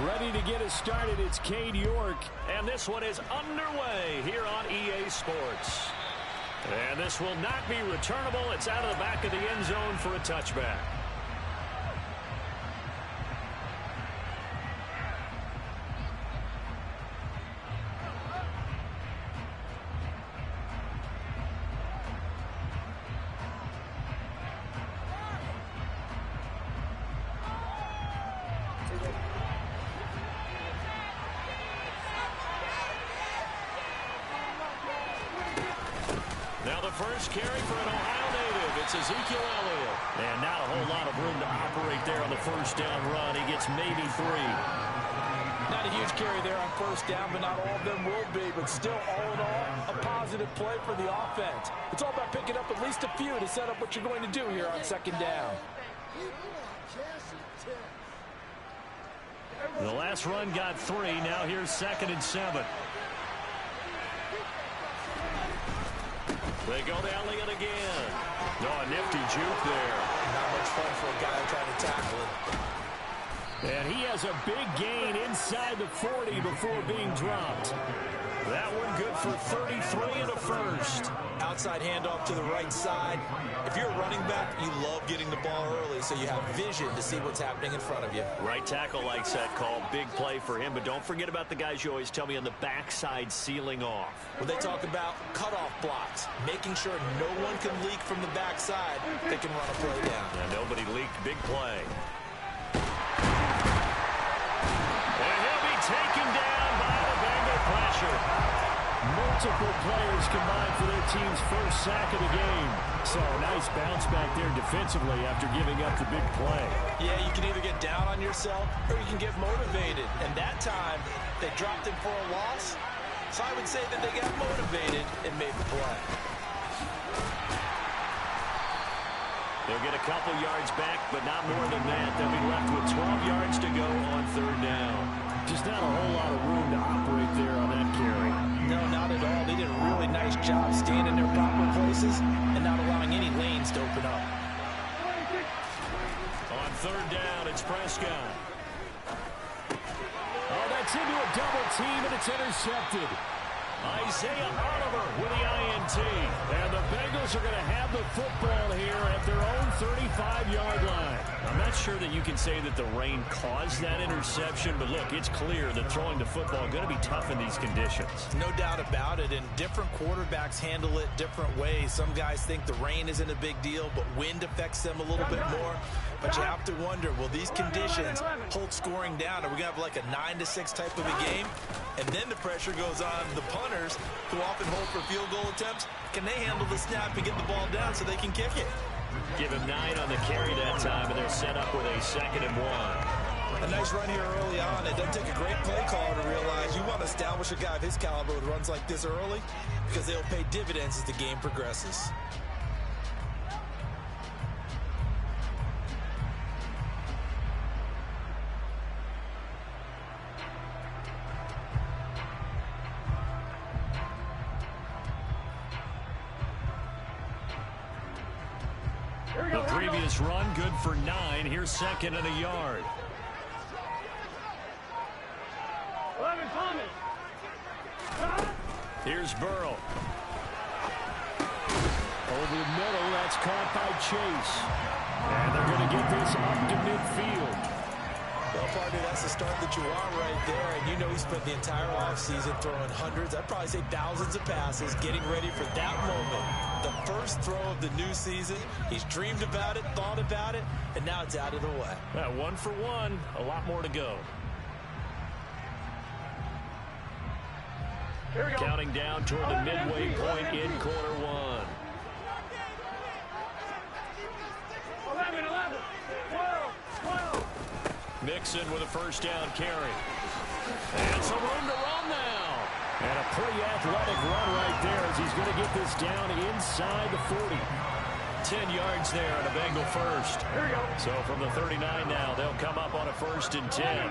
Ready to get us started, it's Cade York. And this one is underway here on EA Sports. And this will not be returnable. It's out of the back of the end zone for a touchback. Now the first carry for an Ohio native. It's Ezekiel Elliott. And not a whole lot of room to operate there on the first down run. He gets maybe 3. Not a huge carry there on first down, but not all of them will be. But still, all in all, a positive play for the offense. It's all about picking up at least a few to set up what you're going to do here on second down. The last run got 3. Now here's 2nd and 7. They go to Elliott again. Oh, a nifty juke there. Not much fun for a guy trying to tackle it. And he has a big gain inside the 40 before being dropped. That one good for 33 and a first. Outside handoff to the right side. If you're a running back, you love getting the ball early so you have vision to see what's happening in front of you. Right tackle likes that call. Big play for him. But don't forget about the guys you always tell me on the backside sealing off. When they talk about cutoff blocks, making sure no one can leak from the backside, they can run a play down. And nobody leaked. Big play. And he'll be taken down by the Bengal pressure. Multiple players combined for their team's first sack of the game. So a nice bounce back there defensively after giving up the big play. Yeah, you can either get down on yourself or you can get motivated. And that time, they dropped him for a loss. So I would say that they got motivated and made the play. They'll get a couple yards back, but not more than that. They'll be left with 12 yards to go on 3rd down. Just not a whole lot of room to operate there on that carry. No, not at all. They did a really nice job staying in their proper places and not allowing any lanes to open up. On 3rd down, it's Prescott. Oh, that's into a double team, and it's intercepted. Isaiah Oliver with the INT. And the Bengals are going to have the football here at their own 35-yard line. I'm not sure that you can say that the rain caused that interception, but look, it's clear that throwing the football is going to be tough in these conditions. No doubt about it, and different quarterbacks handle it different ways. Some guys think the rain isn't a big deal, but wind affects them a little bit more. But you have to wonder, will these conditions hold scoring down? Are we going to have like a 9-6 type of a game? And then the pressure goes on the punters, who often hold for field goal attempts. Can they handle the snap and get the ball down so they can kick it? Give him 9 on the carry that time, and they're set up with a 2nd and 1. A nice run here early on. It doesn't take a great play caller to realize you want to establish a guy of his caliber with runs like this early, because they'll pay dividends as the game progresses. The previous run, good for 9. Here's 2nd and a yard. Here's Burrow. Over the middle, that's caught by Chase. And they're going to get this up to midfield. Well, partner, that's the start that you want right there. And you know he spent the entire offseason throwing hundreds, I'd probably say thousands of passes, getting ready for that moment. The first throw of the new season. He's dreamed about it, thought about it, and now it's out of the way. 1 for 1. A lot more to go. Counting down toward the midway point in quarter 1. 11, 12, 12. Mixon with a first down carry. And some room to run now. And a pretty athletic run right there as he's going to get this down inside the 40. 10 yards there on a Bengal first. Here we go. So from the 39 now, they'll come up on a 1st and 10.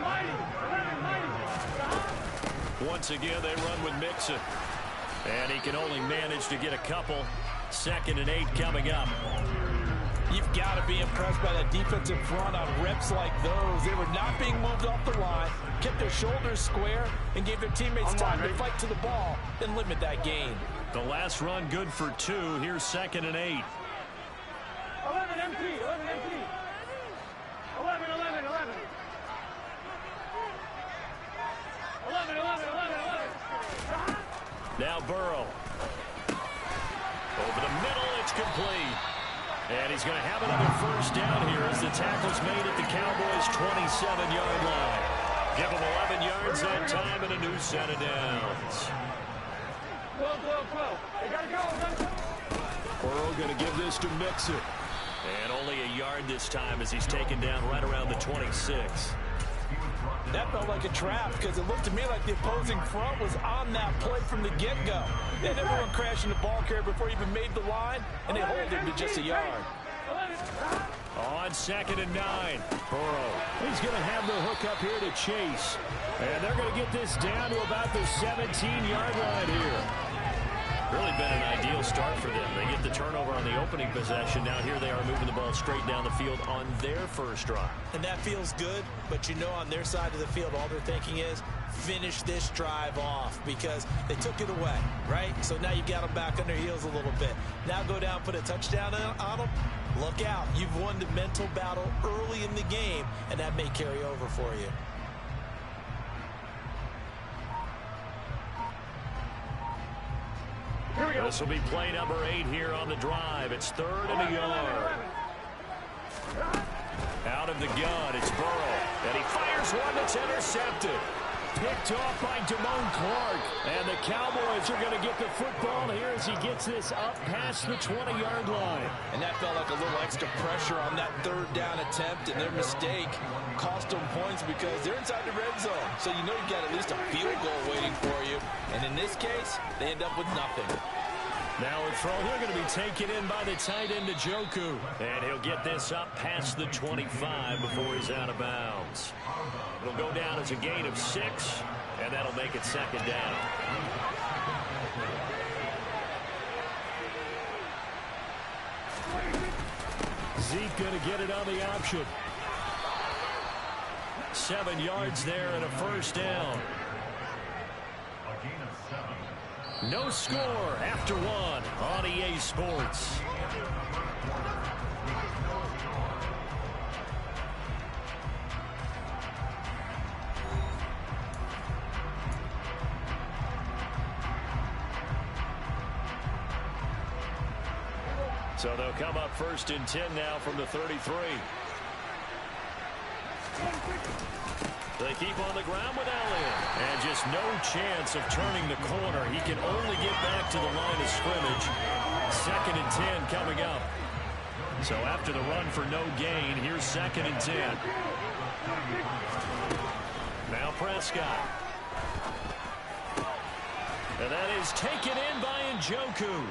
Once again, they run with Mixon. And he can only manage to get a couple. 2nd and 8 coming up. You've got to be impressed by that defensive front on reps like those. They were not being moved off the line, kept their shoulders square, and gave their teammates time to fight to the ball and limit that gain. The last run good for 2. Here's 2nd and 8. 11 empty, 11 empty. 11, 11, 11. 11, 11, 11, 11. Now Burrow. Over the middle, it's complete. And he's going to have another first down here as the tackle's made at the Cowboys' 27-yard line. Give them 11 yards that time and a new set of downs. 12, 12, 12. They got to go. Burrow going to give this to Mixon. And only a yard this time as he's taken down right around the 26. That felt like a trap because it looked to me like the opposing front was on that play from the get-go. They had everyone crashing the ball carrier before he even made the line, and they hold him to just a yard. On 2nd and 9. Burrow. He's going to have the hook up here to Chase. And they're going to get this down to about the 17-yard line here. Really been an ideal start for them. They get the turnover on the opening possession. Now here they are moving the ball straight down the field on their first drive. And that feels good, but you know on their side of the field all they're thinking is finish this drive off because they took it away, right? So now you got them back on their heels a little bit. Now go down, put a touchdown on them. Look out. You've won the mental battle early in the game, and that may carry over for you. This will be play number 8 here on the drive. It's 3rd and a yard. Out of the gun, it's Burrow. And he fires one that's intercepted. Picked off by Damone Clark. And the Cowboys are going to get the football here as he gets this up past the 20-yard line. And that felt like a little extra pressure on that 3rd down attempt, and their mistake cost them points because they're inside the red zone. So you know you've got at least a field goal waiting for you. And in this case, they end up with nothing. Now a throw here going to be taken in by the tight end Njoku. And he'll get this up past the 25 before he's out of bounds. It'll go down as a gain of 6, and that'll make it 2nd down. Zeke going to get it on the option. 7 yards there and a first down. No score after 1 on EA Sports. So they'll come up 1st and 10 now from the 33. They keep on the ground with Elliott. And just no chance of turning the corner. He can only get back to the line of scrimmage. 2nd and 10 coming up. So after the run for no gain, here's 2nd and 10. Now Prescott. And that is taken in by Njoku.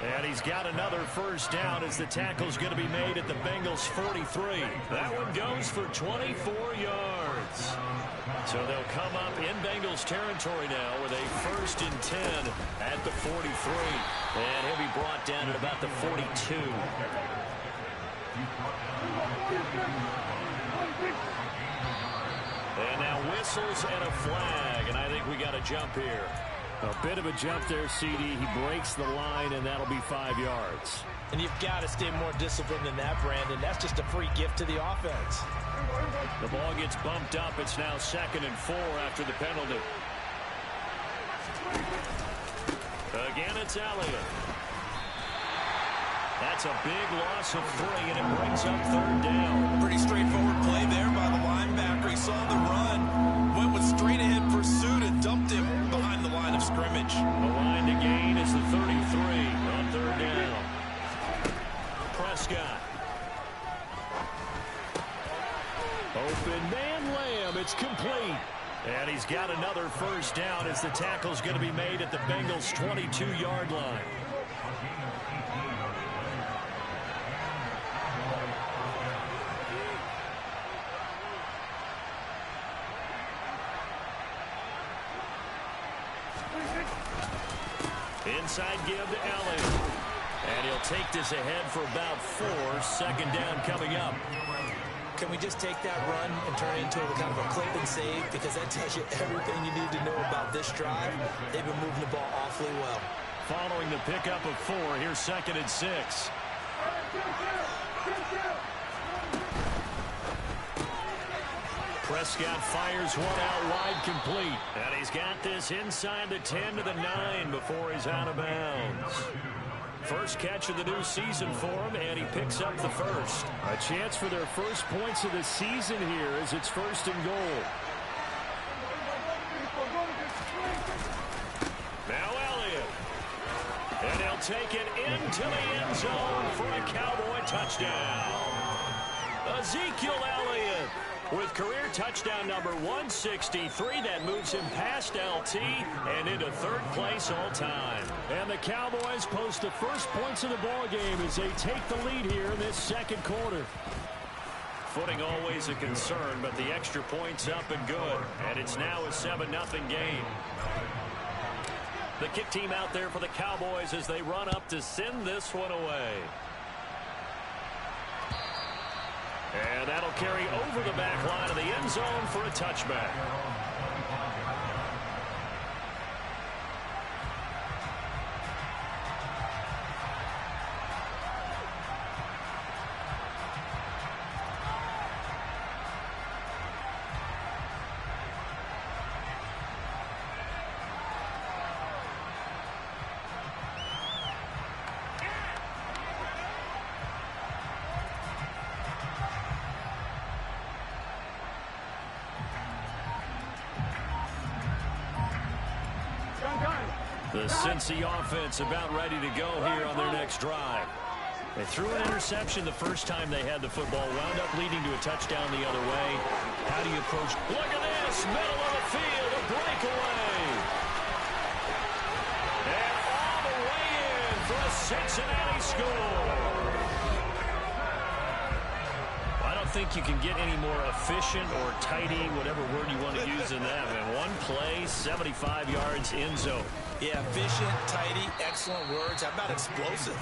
And he's got another first down as the tackle's going to be made at the Bengals' 43. That one goes for 24 yards. So they'll come up in Bengals territory now with a 1st and 10 at the 43. And he'll be brought down at about the 42. And now whistles and a flag. And I think we got a jump here. A bit of a jump there, CD. He breaks the line, and that'll be 5 yards. And you've got to stay more disciplined than that, Brandon. That's just a free gift to the offense. The ball gets bumped up. It's now 2nd and 4 after the penalty. Again, it's Elliott. That's a big loss of 3, and it brings up 3rd down. Pretty straightforward play there by the linebacker. He saw the run, went with straight-ahead pursuit, and dumped him behind the line of scrimmage. The line to gain is the 33 on 3rd down. Prescott. Open man Lamb. It's complete. And he's got another first down as the tackle's going to be made at the Bengals' 22-yard line. Inside give to Elliott. And he'll take this ahead for about 4. Second down coming up. Can we just take that run and turn it into a kind of a clip and save? Because that tells you everything you need to know about this drive. They've been moving the ball awfully well. Following the pickup of 4, here's 2nd and 6. Prescott fires one out wide, complete. And he's got this inside the 10 to the 9 before he's out of bounds. First catch of the new season for him, and he picks up the first. A chance for their first points of the season here as it's 1st and goal. Now Elliott. And he'll take it into the end zone for a Cowboy touchdown. Ezekiel Elliott with career touchdown number 163. That moves him past LT and into 3rd place all time. And the Cowboys post the first points of the ball game as they take the lead here in this 2nd quarter. Footing always a concern, but the extra point's up and good. And it's now a 7-0 game. The kick team out there for the Cowboys as they run up to send this one away. And that'll carry over the back line of the end zone for a touchback. The Cincy offense about ready to go here on their next drive. They threw an interception the first time they had the football, wound up leading to a touchdown the other way. How do you approach? Look at this, middle of the field, a breakaway. And all the way in for a Cincinnati score. I don't think you can get any more efficient or tidy, whatever word you want to use in that. And one play, 75 yards in zone. Yeah, efficient, tidy, excellent words. How about explosive?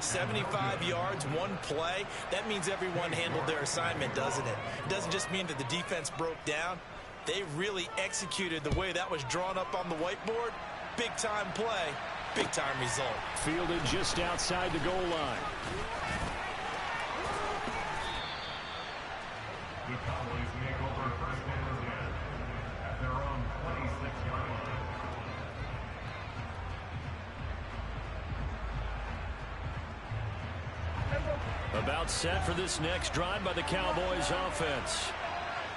75 yards, one play. That means everyone handled their assignment, doesn't it? It doesn't just mean that the defense broke down. They really executed the way that was drawn up on the whiteboard. Big-time play, big-time result. Fielded just outside the goal line. The Cowboys make over 1st and 10 at their own 26-yard line. About set for this next drive by the Cowboys offense.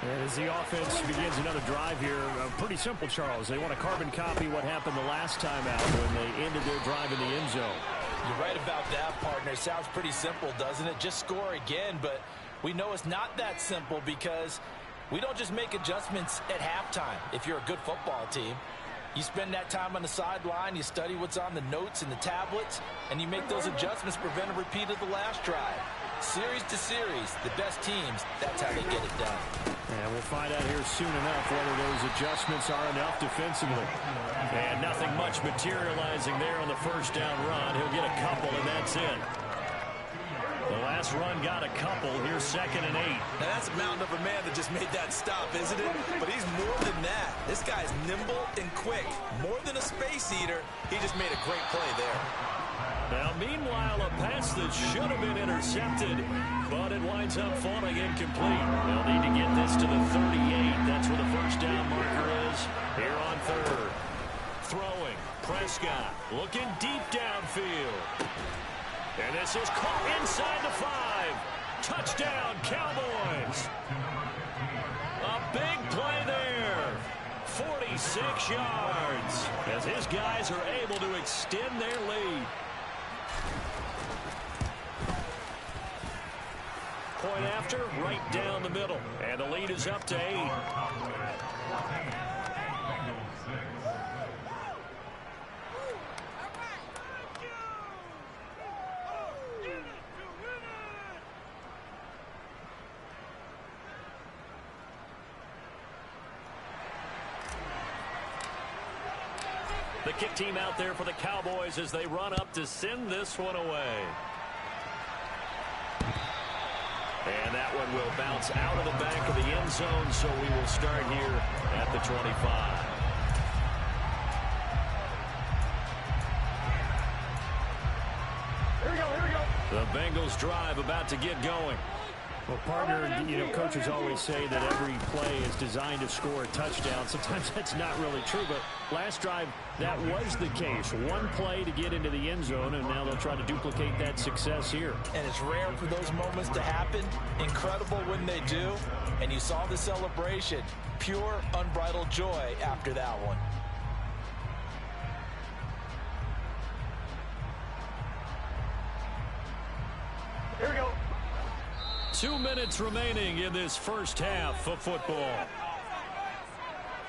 And as the offense begins another drive here, pretty simple, Charles. They want to carbon copy what happened the last time out when they ended their drive in the end zone. You're right about that, partner. Sounds pretty simple, doesn't it? Just score again, but we know it's not that simple because we don't just make adjustments at halftime if you're a good football team. You spend that time on the sideline, you study what's on the notes and the tablets, and you make those adjustments to prevent a repeat of the last drive. Series to series, the best teams, that's how they get it done. And we'll find out here soon enough whether those adjustments are enough defensively. And nothing much materializing there on the first down run. He'll get a couple, and that's it. The last run got a couple. Here's 2nd and 8. Now that's a mountain of a man that just made that stop, isn't it? But he's more than that. This guy's nimble and quick. More than a space eater, he just made a great play there. Now, meanwhile, a pass that should have been intercepted, but it winds up falling incomplete. They'll need to get this to the 38. That's where the first down marker is here on 3rd. Throwing, Prescott looking deep downfield. And this is caught inside the 5. Touchdown, Cowboys. A big play there. 46 yards as his guys are able to extend their lead. Point after, right down the middle. And the lead is up to 8. The kick team out there for the Cowboys as they run up to send this one away. And that one will bounce out of the back of the end zone, so we will start here at the 25. Here we go. The Bengals drive about to get going. Well, partner, coaches always say that every play is designed to score a touchdown. Sometimes that's not really true, but last drive, that was the case. One play to get into the end zone, and now they'll try to duplicate that success here. And it's rare for those moments to happen. Incredible when they do. And you saw the celebration. Pure, unbridled joy after that one. Here we go. 2 minutes remaining in this first half of football.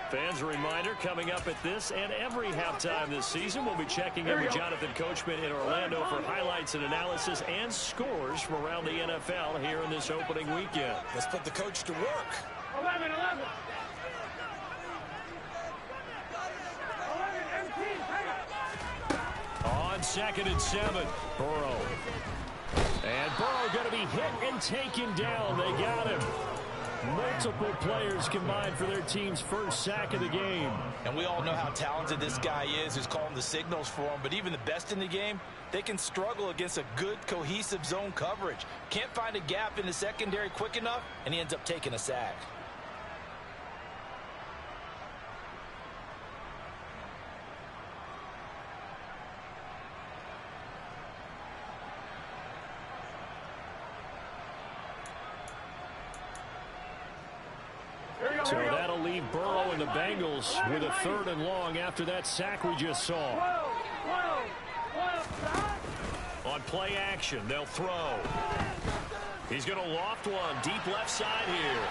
Fans, a reminder, coming up at this and every halftime this season, we'll be checking in with Jonathan Coachman in Orlando for highlights and analysis and scores from around the NFL here in this opening weekend. Let's put the coach to work. 11. 17, hang on. On 2nd and 7, Burrow. And Burrow going to be hit and taken down. They got him. Multiple players combined for their team's first sack of the game. And we all know how talented this guy is who's calling the signals for him. But even the best in the game, they can struggle against a good, cohesive zone coverage. Can't find a gap in the secondary quick enough, and he ends up taking a sack. So that'll leave Burrow and the Bengals with a 3rd and long after that sack we just saw. On play action, they'll throw. He's going to loft one deep left side here.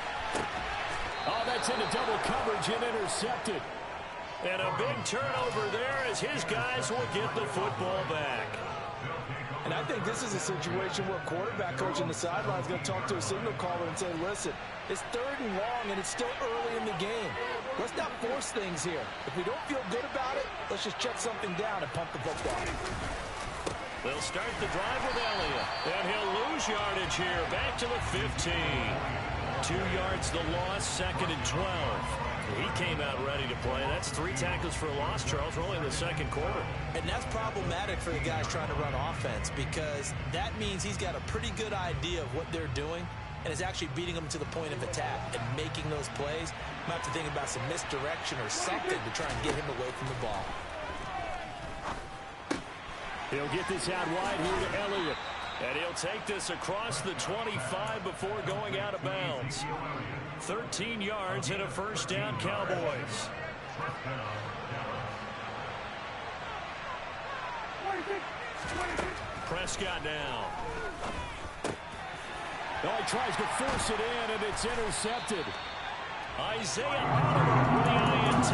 Oh, that's into double coverage and intercepted. And a big turnover there as his guys will get the football back. And I think this is a situation where quarterback coach on the sideline is going to talk to a signal caller and say, listen, it's 3rd and long and it's still early in the game. Let's not force things here. If we don't feel good about it, let's just check something down and pump the football. They'll start the drive with Elliott. And he'll lose yardage here. Back to the 15. 2 yards the loss, 2nd and 12. He came out ready to play. That's 3 tackles for a loss, Charles. We're only in the 2nd quarter. And that's problematic for the guys trying to run offense because that means he's got a pretty good idea of what they're doing and is actually beating them to the point of attack and making those plays. Might have to think about some misdirection or something to try and get him away from the ball. He'll get this out wide here to Elliott. And he'll take this across the 25 before going out of bounds. 13 yards and a first down, Cowboys. Prescott now. Oh, he tries to force it in, and it's intercepted. Isaiah Oliver with the INT.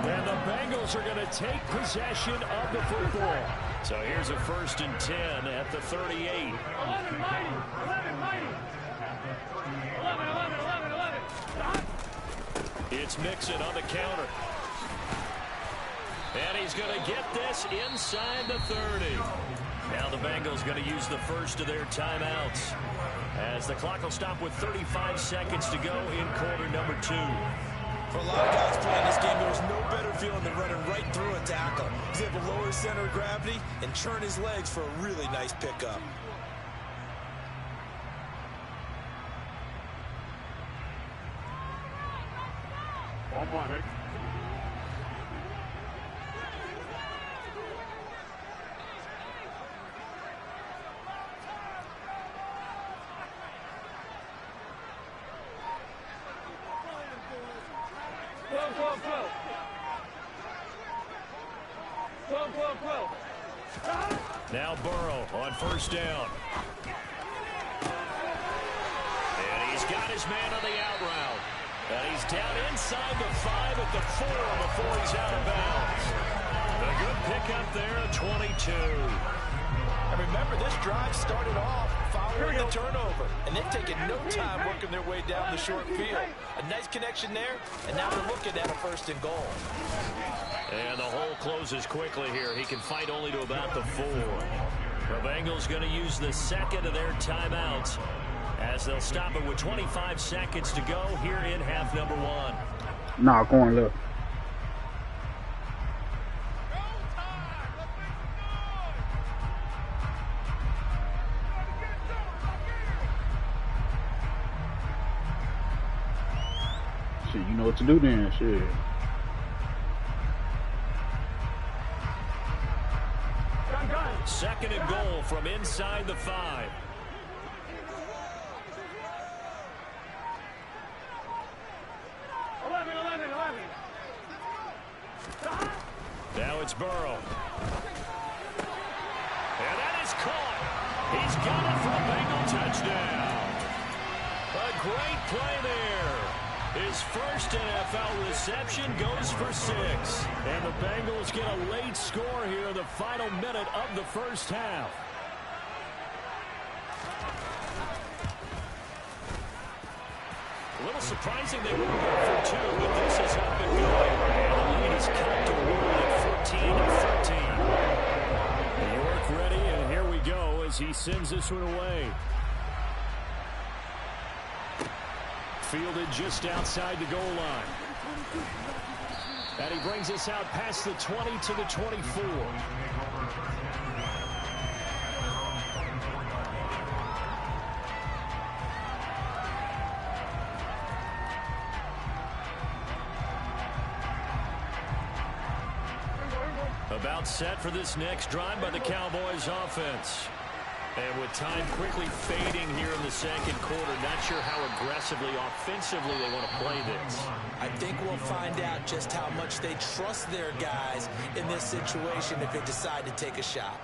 And the Bengals are going to take possession of the football. So here's a 1st and 10 at the 38. 11. 11. It's Mixon on the counter. And he's going to get this inside the 30. Now the Bengals going to use the first of their timeouts as the clock will stop with 35 seconds to go in quarter number 2. For a lot of guys playing this game, there's no better feeling than running right through a tackle. He's able to lower his center of gravity and churn his legs for a really nice pickup. One point, Rick. Now Burrow on 1st down. And he's got his man on the out route. And he's down inside the 5 at the 4 before he's out of bounds. A good pickup there at 22. And remember, this drive started off following forcing the turnover, and they've taken no time working their way down the short field. A nice connection there, and now they're looking at a 1st and goal. And the hole closes quickly here. He can fight only to about the 4. The Bengals going to use the 2nd of their timeouts as they'll stop it with 25 seconds to go here in half number 1. Nah, going left. Shit, you know what to do then, shit. Second and goal from inside the 5. Now it's Burrow. And that is caught. He's got it for a Bengal touchdown. A great play there. His first NFL reception goes for 6. And the Bengals get a late score here in the final minute of the first half. A little surprising they won't go for 2, but this has not been going. And the lead is cut to 14-13. York ready, and here we go as he sends this one away. Fielded just outside the goal line. And he brings us out past the 20 to the 24. About set for this next drive by the Cowboys offense. And with time quickly fading here in the second quarter, not sure how aggressively, offensively they want to play this. I think we'll find out just how much they trust their guys in this situation if they decide to take a shot.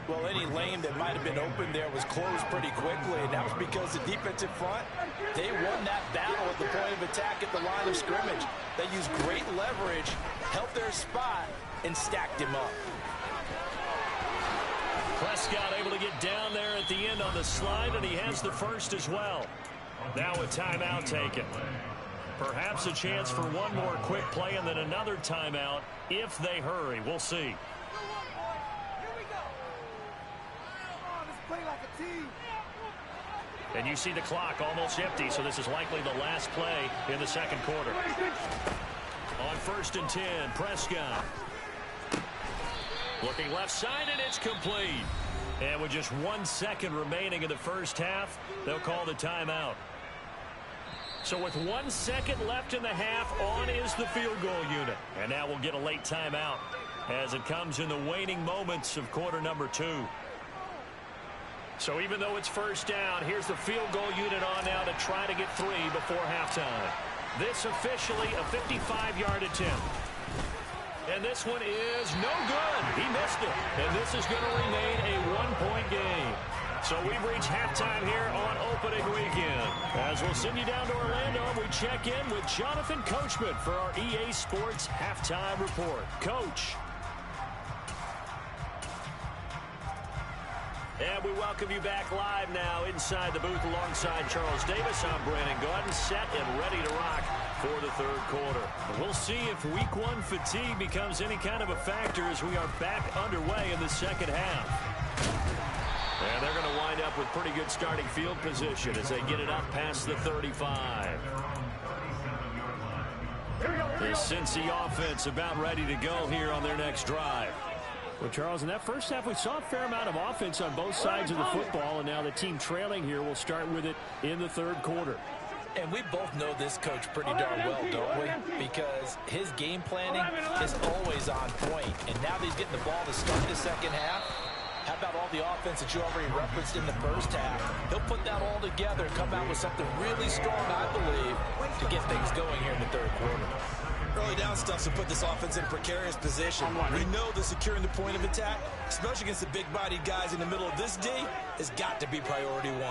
Well, any lane that might have been open there was closed pretty quickly, and that was because the defensive front, they won that battle at the point of attack at the line of scrimmage. They used great leverage, held their spot, and stacked him up. Prescott able to get down there at the end on the slide, and he has the first as well. Now a timeout taken. Perhaps a chance for one more quick play and then another timeout if they hurry. We'll see. And you see the clock almost empty, so this is likely the last play in the second quarter. On 1st and 10, Prescott. Looking left side, and it's complete. And with just 1 second remaining in the first half, they'll call the timeout. So with 1 second left in the half, on is the field goal unit. And now we'll get a late timeout as it comes in the waning moments of quarter number 2. So even though it's first down, here's the field goal unit on now to try to get 3 before halftime. This officially a 55-yard attempt. And this one is no good. He missed it. And this is going to remain a 1-point game. So we've reached halftime here on opening weekend. As we'll send you down to Orlando, we check in with Jonathan Coachman for our EA Sports Halftime Report. Coach. And we welcome you back live now inside the booth alongside Charles Davis. I'm Brandon Gaudin, set and ready to rock for the third quarter. We'll see if week 1 fatigue becomes any kind of a factor as we are back underway in the second half. And they're going to wind up with pretty good starting field position as they get it up past the 35. The Cincy offense about ready to go here on their next drive. Well, Charles, in that first half, we saw a fair amount of offense on both sides of the football, and now the team trailing here will start with it in the third quarter. And we both know this coach pretty darn well, don't we? Because his game planning is always on point. And now that he's getting the ball to start the second half, how about all the offense that you already referenced in the first half? He'll put that all together and come out with something really strong, I believe, to get things going here in the third quarter. Early down stuff to put this offense in a precarious position. We know that securing the point of attack, especially against the big-bodied guys in the middle of this D, has got to be priority 1.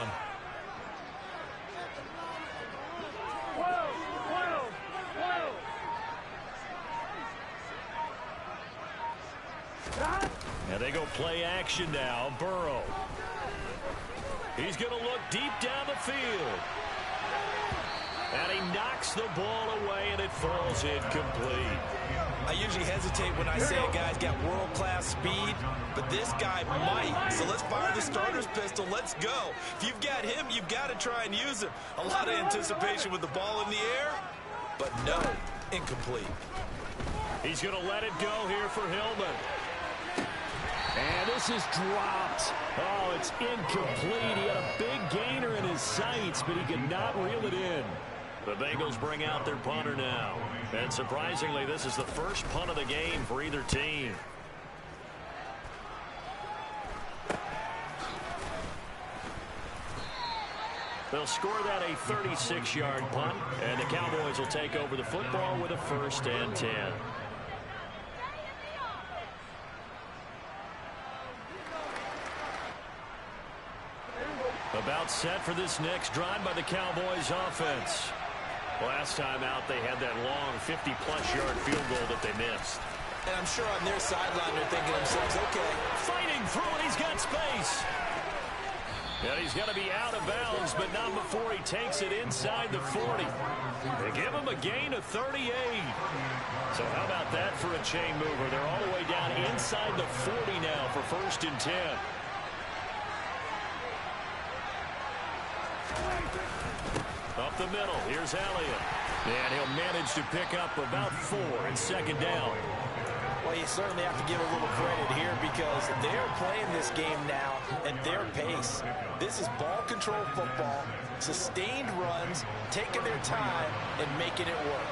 And they go play action now. Burrow. He's going to look deep down the field. And he knocks the ball away, and it falls incomplete. I usually hesitate when I say a guy's got world-class speed, but this guy might. So let's fire the starter's pistol. Let's go. If you've got him, you've got to try and use him. A lot of anticipation with the ball in the air, but no, incomplete. He's going to let it go here for Hillman. And this is dropped. Oh, it's incomplete. He had a big gainer in his sights, but he could not reel it in. The Bengals bring out their punter now. And surprisingly, this is the first punt of the game for either team. They'll score that a 36-yard punt, and the Cowboys will take over the football with a 1st and 10. About set for this next drive by the Cowboys offense. Last time out, they had that long 50-plus yard field goal that they missed. And I'm sure on their sideline they're thinking to themselves, okay. Fighting through it, he's got space. And he's going to be out of bounds, but not before he takes it inside the 40. They give him a gain of 38. So how about that for a chain mover? They're all the way down inside the 40 now for 1st and 10. Up the middle, here's Elliott. And he'll manage to pick up about 4 in 2nd down. Well, you certainly have to give a little credit here because they're playing this game now at their pace. This is ball control football, sustained runs, taking their time and making it work.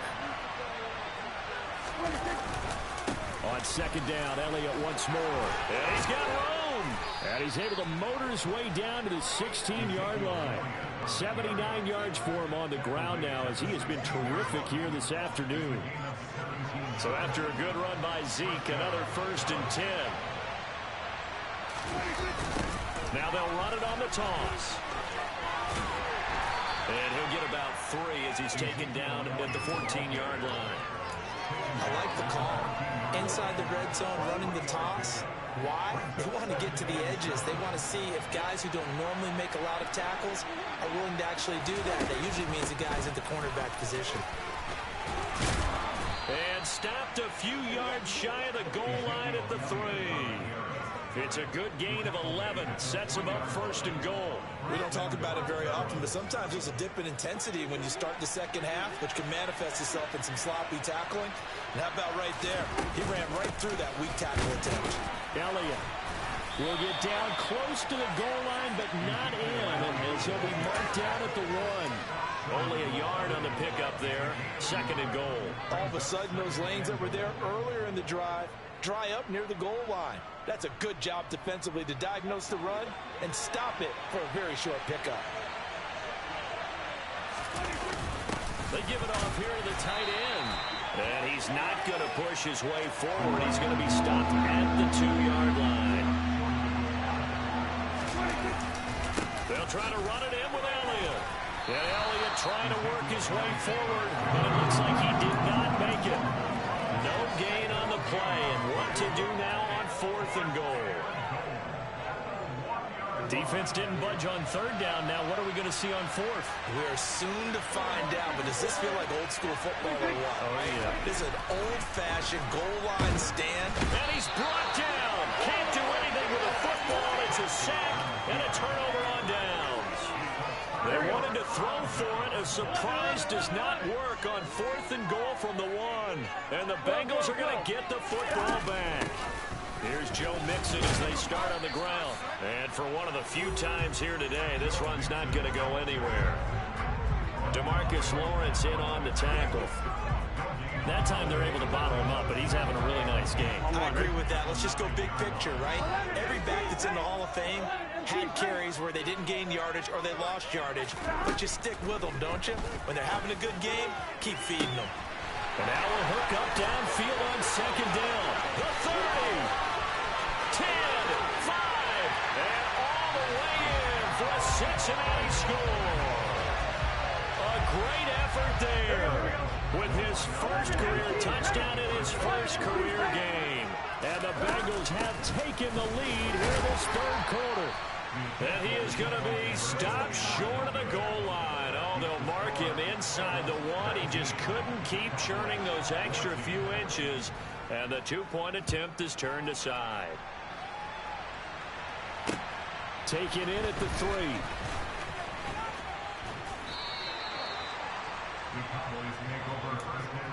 On 2nd down, Elliott once more. And he's got room. And he's able to motor his way down to the 16-yard line. 79 yards for him on the ground now as he has been terrific here this afternoon. So after a good run by Zeke, another 1st and 10. Now they'll run it on the toss. And he'll get about 3 as he's taken down at the 14-yard line. I like the call. Inside the red zone, running the toss. Why? They want to get to the edges. They want to see if guys who don't normally make a lot of tackles are willing to actually do that. That usually means the guy's at the cornerback position. And stopped a few yards shy of the goal line at the 3. It's a good gain of 11. Sets him up 1st and goal. We don't talk about it very often, but sometimes there's a dip in intensity when you start the second half, which can manifest itself in some sloppy tackling. And how about right there? He ran right through that weak tackle attempt. Elliott will get down close to the goal line, but not in, as he'll be marked down at the 1. Only a yard on the pickup there. 2nd and goal. All of a sudden, those lanes that were there earlier in the drive dry up near the goal line. That's a good job defensively to diagnose the run and stop it for a very short pickup. They give it off here to the tight end. And he's not going to push his way forward. He's going to be stopped at the 2-yard line. They'll try to run it in with Elliott. And Elliott trying to work his way forward, but it looks like he did not make it. No gain on the play, and what to do now on 4th and goal. Defense didn't budge on 3rd down. Now what are we going to see on 4th? We're soon to find out, but does this feel like old school football or what? Oh, yeah. This is an old-fashioned goal line stand. And he's brought down. Can't do anything with a football. It's a sack and a turnover on downs. They wanted to throw for it. A surprise does not work on 4th and goal from the 1. And the Bengals are going to get the football back. Here's Joe Mixon as they start on the ground. And for one of the few times here today, this run's not going to go anywhere. DeMarcus Lawrence in on the tackle. That time they're able to bottle him up, but he's having a really nice game. I agree with that. Let's just go big picture, right? Every back that's in the Hall of Fame had carries where they didn't gain yardage or they lost yardage. But you stick with them, don't you? When they're having a good game, keep feeding them. And now we'll hook up downfield on 2nd down. The 30. 10, 5, and all the way in for a Cincinnati score. A great effort there with his first career touchdown in his first career game. And the Bengals have taken the lead here this 3rd quarter. And he is going to be stopped short of the goal line. Oh, they'll mark him inside the one. He just couldn't keep churning those extra few inches. And the two-point attempt is turned aside. Taken in at the 3. The Cowboys make over first and 10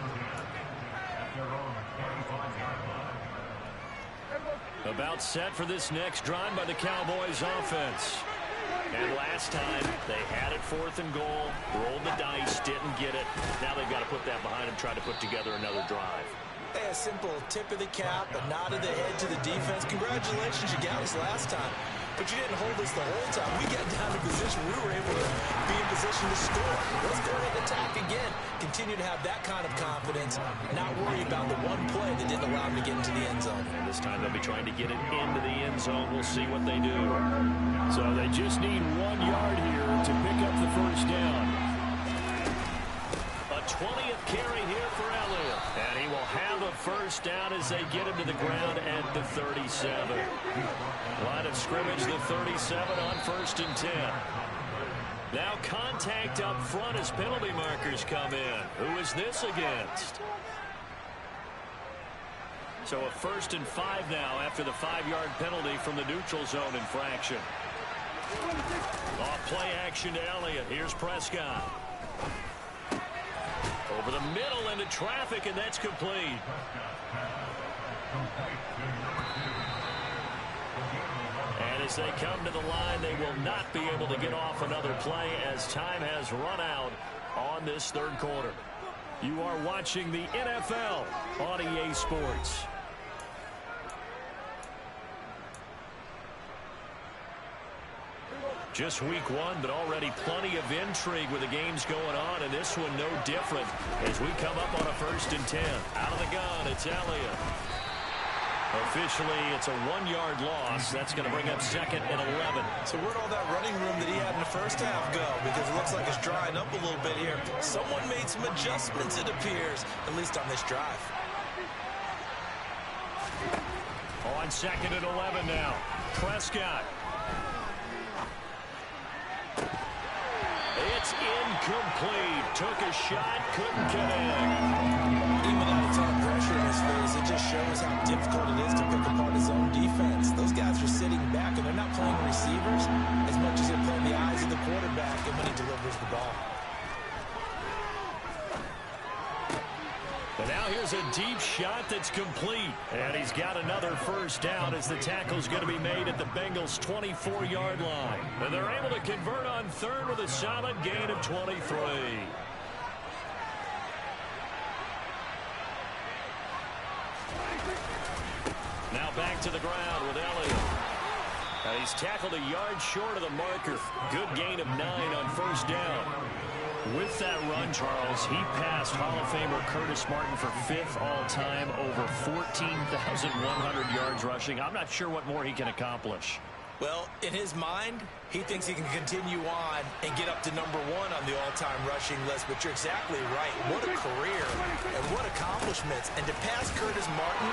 at their own 25-yard line. About set for this next drive by the Cowboys offense. And last time, they had it 4th and goal, rolled the dice, didn't get it. Now they've got to put that behind them, try to put together another drive. A simple tip of the cap, a nod of the head to the defense. Congratulations, you got us last time. But you didn't hold us the whole time. We got down to position. We were able to be in position to score. Let's go ahead and attack again. Continue to have that kind of confidence. Not worry about the one play that didn't allow them to get into the end zone. And this time they'll be trying to get it into the end zone. We'll see what they do. So they just need 1 yard here to pick up the first down. A 20th carry here for Elliott. And he will have a first down as they get him to the ground at the 37. Line of scrimmage, the 37 on 1st and 10. Now contact up front as penalty markers come in. Who is this against? So a 1st and 5 now after the 5-yard penalty from the neutral zone infraction. Off play action to Elliott. Here's Prescott. Over the middle into traffic, and that's complete. And as they come to the line, they will not be able to get off another play as time has run out on this 3rd quarter. You are watching the NFL on EA Sports. Just week 1, but already plenty of intrigue with the games going on, and this one no different as we come up on a 1st and 10. Out of the gun, it's Elliott. Officially, it's a 1-yard loss. That's going to bring up 2nd and 11. So where'd all that running room that he had in the first half go? Because it looks like it's drying up a little bit here. Someone made some adjustments, it appears, at least on this drive. On 2nd and 11 now. Prescott. It's incomplete. Took a shot, couldn't connect. Even without a ton of pressure in his face, it just shows how difficult it is to pick apart his own defense. Those guys are sitting back, and they're not playing receivers as much as they're playing the eyes of the quarterback and when he delivers the ball. And now here's a deep shot that's complete. And he's got another first down as the tackle's going to be made at the Bengals' 24-yard line. And they're able to convert on 3rd with a solid gain of 23. Now back to the ground with Elliott. And he's tackled a yard short of the marker. Good gain of 9 on 1st down. With that run, Charles, he passed Hall of Famer Curtis Martin for 5th all-time, over 14,100 yards rushing. I'm not sure what more he can accomplish. Well, in his mind, he thinks he can continue on and get up to #1 on the all-time rushing list. But you're exactly right. What a career and what accomplishments. And to pass Curtis Martin,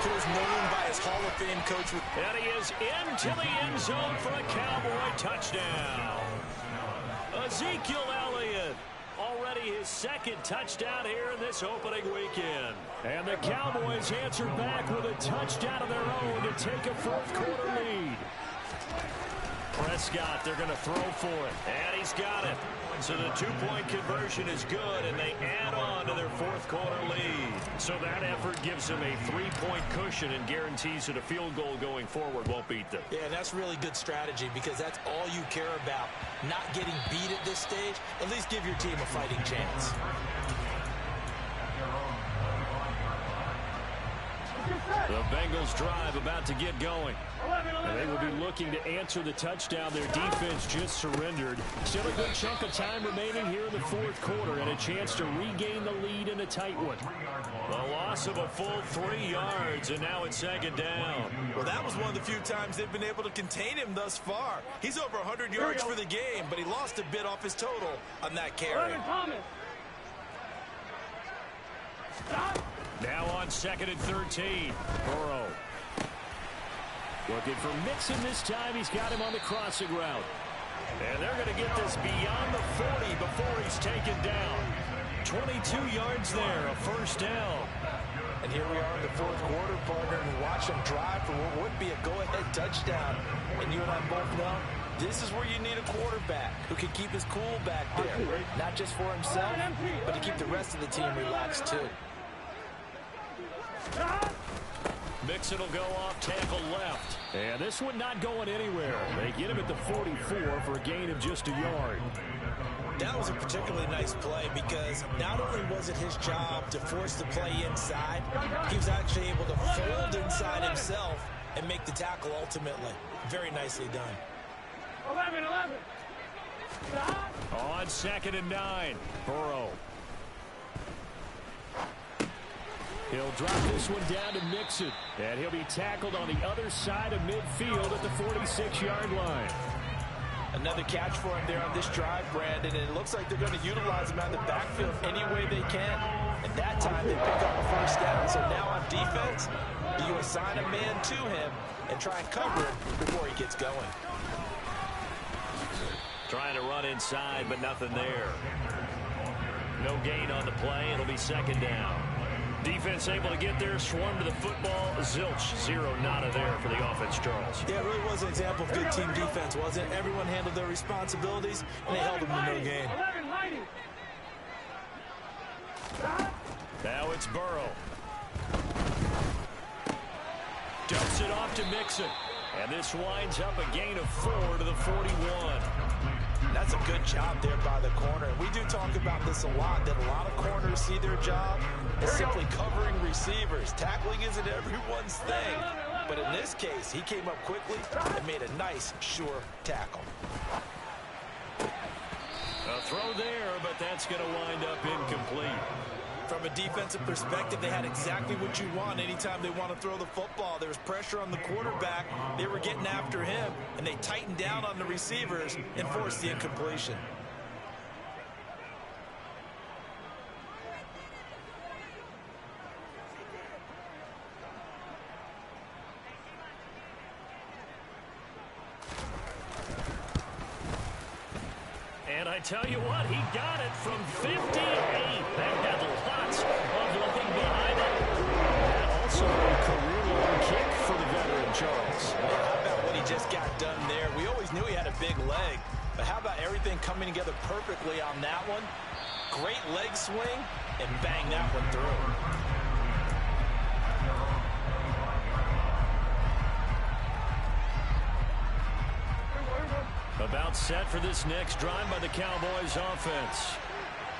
who is known by his Hall of Fame coach. And he is into the end zone for a Cowboy touchdown. Ezekiel Elliott, already his 2nd touchdown here in this opening weekend. And the Cowboys answer back with a touchdown of their own to take a 4th quarter lead. Prescott, they're going to throw for it. And he's got it. So the 2-point conversion is good, and they add on to their 4th quarter lead. So that effort gives them a 3-point cushion and guarantees that a field goal going forward won't beat them. Yeah, that's really good strategy because that's all you care about. Not getting beat at this stage. At least give your team a fighting chance. The Bengals drive about to get going. And they will be looking to answer the touchdown their defense just surrendered. Still a good chunk of time remaining here in the 4th quarter and a chance to regain the lead in a tight one. The loss of a full 3 yards, and now it's 2nd down. Well, that was one of the few times they've been able to contain him thus far. He's over 100 yards for the game, but he lost a bit off his total on that carry. Now on 2nd and 13. Burrow. Looking for Mixon this time. He's got him on the crossing route. And they're going to get this beyond the 40 before he's taken down. 22 yards there, a first down. And here we are in the fourth quarter, partner, and watch him drive for what would be a go-ahead touchdown. And you and I both know this is where you need a quarterback who can keep his cool back there. Not just for himself, but to keep the rest of the team relaxed too. Mixon will go off tackle left. And this one not going anywhere. They get him at the 44 for a gain of just a yard. That was a particularly nice play because not only was it his job to force the play inside, he was actually able to fold inside himself and make the tackle ultimately. Very nicely done. 11. On 2nd and 9. Burrow. He'll drop this one down to Mixon. And he'll be tackled on the other side of midfield at the 46-yard line. Another catch for him there on this drive, Brandon, and it looks like they're going to utilize him out of the backfield any way they can. And that time they pick up a first down. So now on defense, you assign a man to him and try and cover him before he gets going. Trying to run inside, but nothing there. No gain on the play. It'll be 2nd down. Defense able to get there, swarm to the football. Zilch, 0 nada there for the offense, Charles. Yeah, it really was an example of good team defense, wasn't it? Everyone handled their responsibilities, and they held them to no gain. Now it's Burrow. Dumps it off to Mixon. And this winds up a gain of 4 to the 41. That's a good job there by the corner. We do talk about this a lot, that a lot of corners see their job as simply covering receivers. Tackling isn't everyone's thing. But in this case, he came up quickly and made a nice, sure tackle. A throw there, but that's going to wind up incomplete. From a defensive perspective, they had exactly what you want anytime they want to throw the football. There was pressure on the quarterback. They were getting after him, and they tightened down on the receivers and forced the incompletion. And I tell you what, he got it from 58. That had lots of looking behind it. And also a career-long kick for the veteran, Charles. Man, how about what he just got done there? We always knew he had a big leg, but how about everything coming together perfectly on that one? Great leg swing, and bang that one through. About set for this next drive by the Cowboys offense.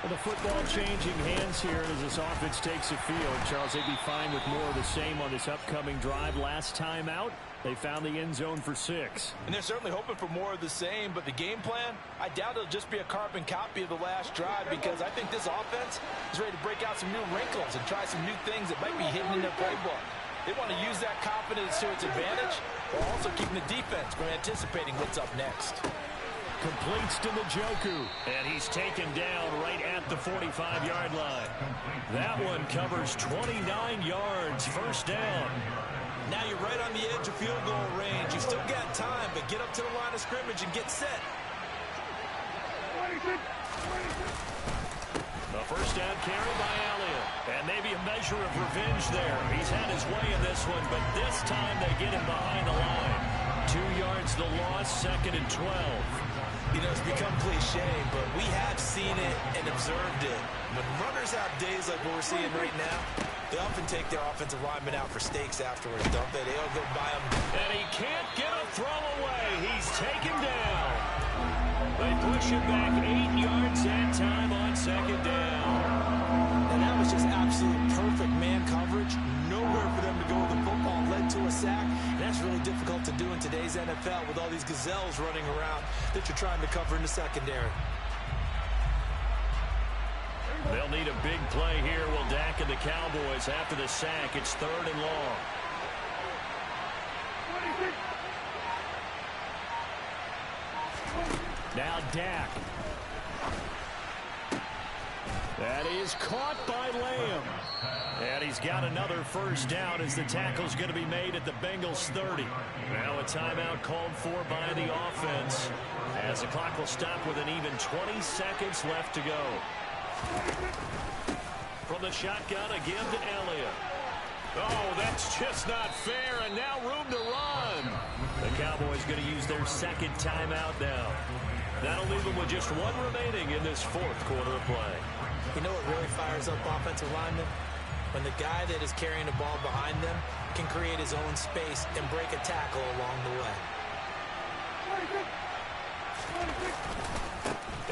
Well, the football changing hands here as this offense takes the field. Charles, they'd be fine with more of the same on this upcoming drive. Last time out, they found the end zone for 6. And they're certainly hoping for more of the same, but the game plan, I doubt it'll just be a carbon copy of the last drive because I think this offense is ready to break out some new wrinkles and try some new things that might be hidden in their playbook. They want to use that confidence to its advantage while also keeping the defense from anticipating what's up next. Completes to Njoku. And he's taken down right at the 45-yard line. That one covers 29 yards, first down. Now you're right on the edge of field goal range. You've still got time, but get up to the line of scrimmage and get set. A first down carry by Elliott. And maybe a measure of revenge there. He's had his way in this one, but this time they get him behind the line. 2 yards the loss, 2nd and 12. You know, it's become cliche, but we have seen it and observed it. When runners have days like what we're seeing right now, they often take their offensive linemen out for steaks afterwards, don't they? They all go buy them. And he can't get a throw away. He's taken down. They push him back 8 yards that time on 2nd down. And that was just absolute perfect man coverage. Nowhere for them to go with the football. Led to a sack. And that's really difficult to do in today's NFL with all these gazelles running around that you're trying to cover in the secondary. They'll need a big play here. Will Dak and the Cowboys after the sack. It's 3rd and long. Now Dak. That is caught by Lamb. And he's got another first down as the tackle's going to be made at the Bengals 30. Now a timeout called for by the offense as the clock will stop with an even 20 seconds left to go. From the shotgun again to Elliott. Oh, that's just not fair, and now room to run. The Cowboys going to use their second timeout now. That'll leave them with just one remaining in this fourth quarter of play. You know what really fires up offensive linemen? When the guy that is carrying the ball behind them can create his own space and break a tackle along the way.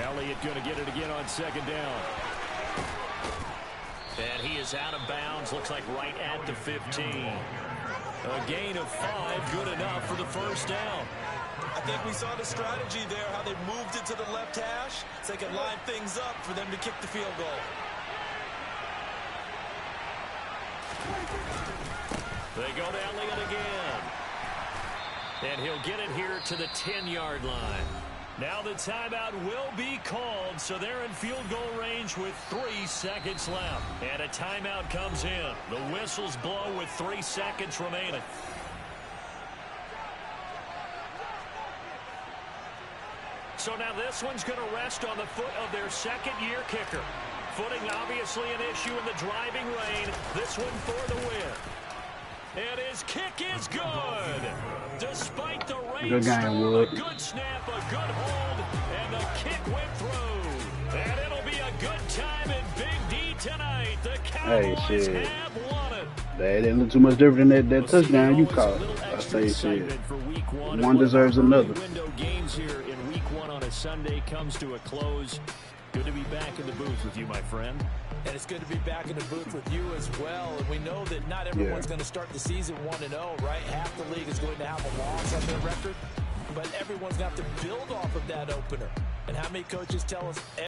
Elliott going to get it again on second down. And he is out of bounds, looks like right at the 15. A gain of 5, good enough for the first down. I think we saw the strategy there, how they moved it to the left hash so they could line things up for them to kick the field goal. They go to Elliott again. And he'll get it here to the 10-yard line. Now the timeout will be called, so they're in field goal range with 3 seconds left. And a timeout comes in. The whistles blow with 3 seconds remaining. So now this one's going to rest on the foot of their second-year kicker. Footing obviously an issue in the driving rain. This one for the win. And his kick is good. Despite the rainstorm, a good snap, a good hold, and the kick went through. And it'll be a good time in Big D tonight. The Cowboys have won it. That didn't look too much different than that touchdown you caught. I say shit. One deserves another. Window games here in week 1 on a Sunday comes to a close. Good to be back in the booth with you, my friend. And it's good to be back in the booth with you as well. And we know that not everyone's going to start the season 1-0, right? Half the league is going to have a loss on their record. But everyone's going to have to build off of that opener. And how many coaches tell us